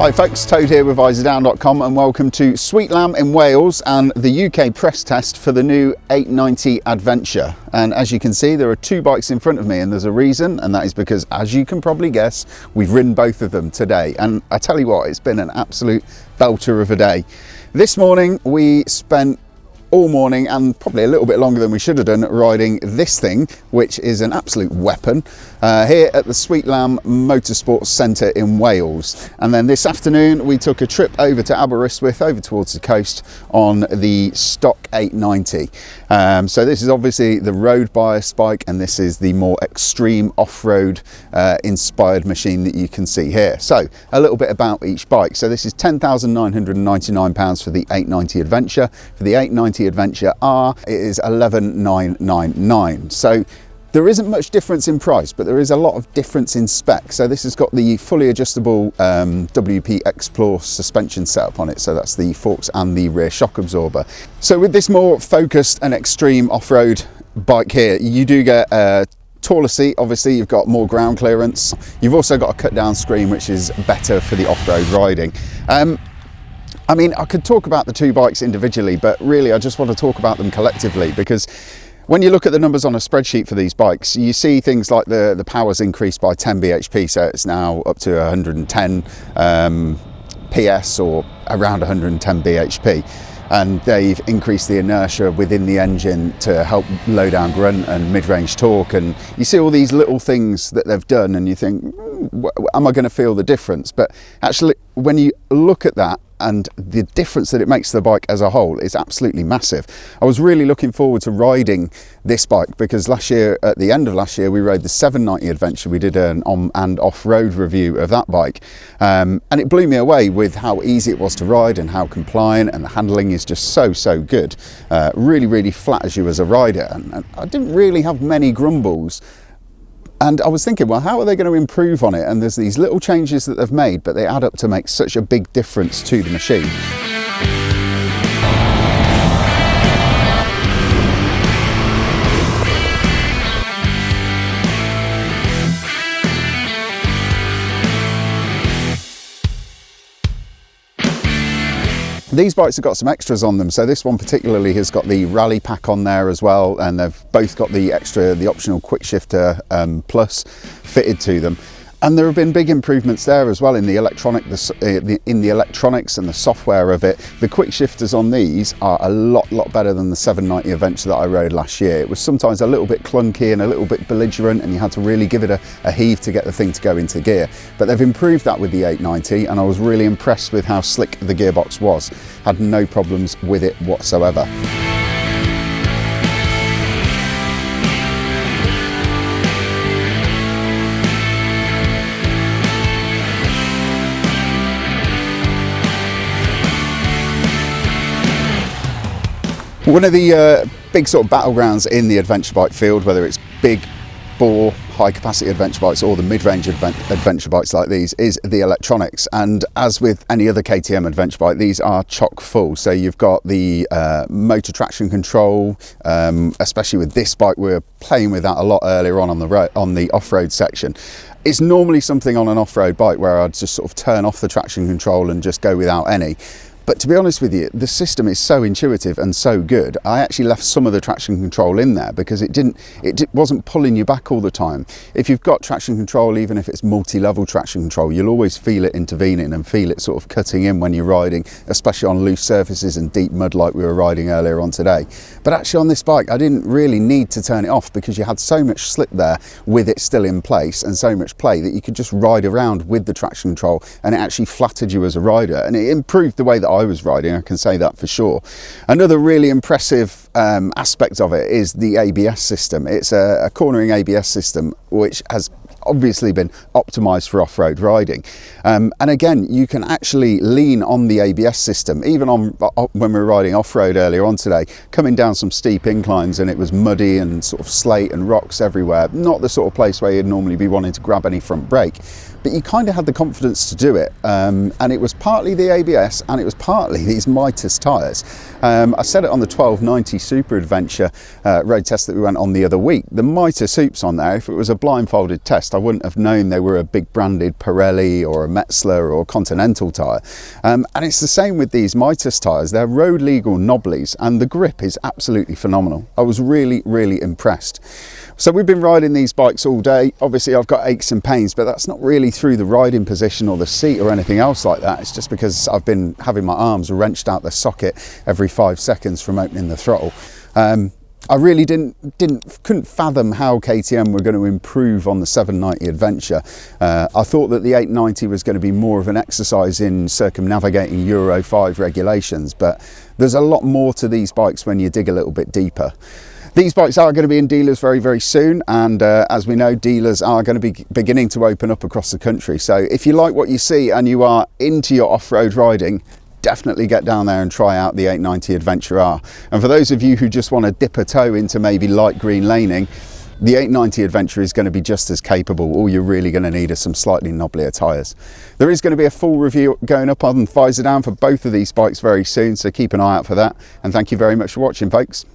Hi folks, Toad here with Visordown.com and welcome to Sweetlamb in Wales and the UK press test for the new 890 Adventure. And as you can see, there are two bikes in front of me and there's a reason, and that is because, as you can probably guess, we've ridden both of them today. And I tell you what, it's been an absolute belter of a day. This morning we spent all morning, and probably a little bit longer than we should have done, riding this thing, which is an absolute weapon, here at the Sweetlamb Motorsport Centre in Wales. And then this afternoon we took a trip over to Aberystwyth, over towards the coast, on the stock 890. So this is obviously the road bias bike, and this is the more extreme off-road inspired machine that you can see here. So a little bit about each bike. So this is £10,999 for the 890 Adventure. For the 890 Adventure R, it is $11,999. So there isn't much difference in price, but there is a lot of difference in spec. So this has got the fully adjustable WP Explore suspension setup on it. So that's the forks and the rear shock absorber. So with this more focused and extreme off-road bike here, you do get a taller seat. Obviously you've got more ground clearance. You've also got a cut down screen, which is better for the off-road riding. I mean, I could talk about the two bikes individually, but really I just want to talk about them collectively, because when you look at the numbers on a spreadsheet for these bikes, you see things like the power's increased by 10 bhp, so it's now up to 110 PS or around 110 bhp. And they've increased the inertia within the engine to help low down grunt and mid-range torque, and you see all these little things that they've done and you think, am I going to feel the difference? But actually when you look at that and the difference that it makes to the bike as a whole is absolutely massive. I was really looking forward to riding this bike because last year, at the end of last year, we rode the 790 Adventure. We did an on and off-road review of that bike, and it blew me away with how easy it was to ride and how compliant, and the handling is just so good. Really flat as you as a rider, and I didn't really have many grumbles. And I was thinking, well, how are they going to improve on it? And there's these little changes that they've made, but they add up to make such a big difference to the machine. These bikes have got some extras on them. So this one particularly has got the rally pack on there as well, and they've both got the optional quick shifter plus fitted to them. And there have been big improvements there as well in the electronics and the software of it. The quick shifters on these are a lot better than the 790 Adventure that I rode last year. It was sometimes a little bit clunky and a little bit belligerent, and you had to really give it a heave to get the thing to go into gear. But they've improved that with the 890, and I was really impressed with how slick the gearbox was. Had no problems with it whatsoever. One of the big sort of battlegrounds in the adventure bike field, whether it's big bore high capacity adventure bikes or the mid-range adventure bikes like these, is the electronics. And as with any other KTM adventure bike, these are chock full. So you've got the motor traction control, especially with this bike. We were playing with that a lot earlier on the off-road section. It's normally something on an off-road bike where I'd just sort of turn off the traction control and just go without any. But to be honest with you, the system is so intuitive and so good. I actually left some of the traction control in there because it wasn't pulling you back all the time. If you've got traction control, even if it's multi-level traction control, you'll always feel it intervening and feel it sort of cutting in when you're riding, especially on loose surfaces and deep mud like we were riding earlier on today. But actually on this bike, I didn't really need to turn it off because you had so much slip there with it still in place and so much play that you could just ride around with the traction control, and it actually flattered you as a rider, and it improved the way that I was riding, I can say that for sure. Another really impressive aspect of it is the ABS system. It's a cornering ABS system which has obviously been optimized for off-road riding, and again, you can actually lean on the ABS system even on when we were riding off-road earlier on today, coming down some steep inclines, and it was muddy and sort of slate and rocks everywhere, not the sort of place where you'd normally be wanting to grab any front brake, but you kind of had the confidence to do it, and it was partly the ABS and it was partly these Mitas tyres. I set it on the 1290 Super Adventure road test that we went on the other week. The Mitre Soups on there, if it was a blindfolded test, I wouldn't have known they were a big branded Pirelli or a Metzler or Continental tyre. And it's the same with these Mitre tyres. They're road legal knobblies and the grip is absolutely phenomenal. I was really, really impressed. So we've been riding these bikes all day. Obviously I've got aches and pains, but that's not really through the riding position or the seat or anything else like that. It's just because I've been having my arms wrenched out the socket every 5 seconds from opening the throttle. I really couldn't fathom how KTM were going to improve on the 790 Adventure. I thought that the 890 was going to be more of an exercise in circumnavigating Euro 5 regulations, but there's a lot more to these bikes when you dig a little bit deeper. These bikes are going to be in dealers very, very soon, and as we know, dealers are going to be beginning to open up across the country. So if you like what you see and you are into your off-road riding, definitely get down there and try out the 890 Adventure R. And for those of you who just want to dip a toe into maybe light green laning, the 890 Adventure is going to be just as capable. All you're really going to need are some slightly knobblier tyres. There is going to be a full review going up on Visordown for both of these bikes very soon, so keep an eye out for that. And thank you very much for watching, folks.